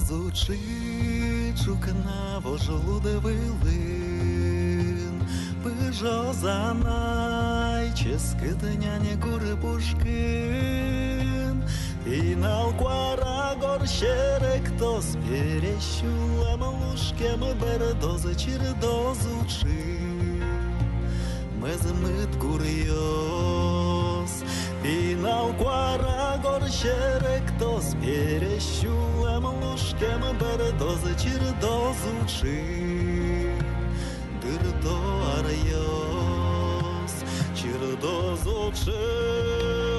чердозучи, чукна вожолуде вилин, пижо занай, ческитняне гури пушкин, и налкуара горщерек то сперещула малушкем бердозы чердозучи. Мезмит курьез, пинал куара горщерек то сперещула малушкем бердозы чердозучи. Дырдо арьез, чердозучи,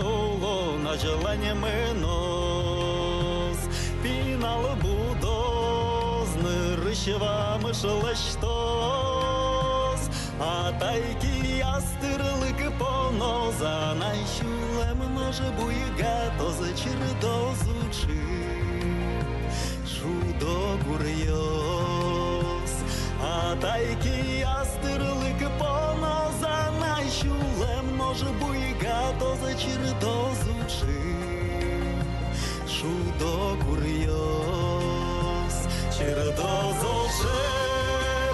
уло на желание менос, пинал будоз, нырыщева мышлэштос, а тайки ястырлык поноза найщулем ноже буйга то за чердозучи. Шудо курьез, а тайки ястырлык поноза найщулем ноже буйга то за чердозучи. Шудо курьез, чердозучи.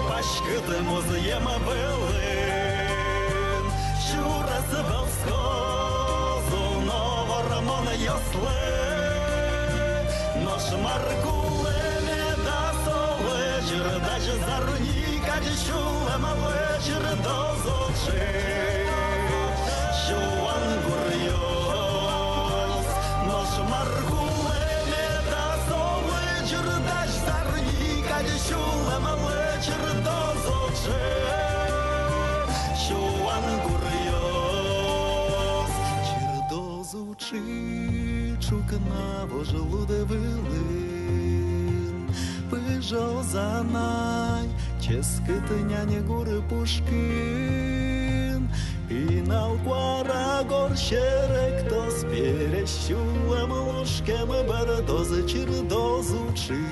Пашкытымыз ема былын, Шурасы былскозу, новормона яслы, Нож маркулыме да солы, Чердачы зарника чулымы чердозучи. Шуан курьез, Нож маркулыме да солы, Чердач зарника чулымы чердозучи. Шуан курьез, чердозучи, чукна вожелуде вилин, пижо занай, ческитняне гури пушкин, пинал куара горщерек то сперещула малушкем бердозы чердозучи.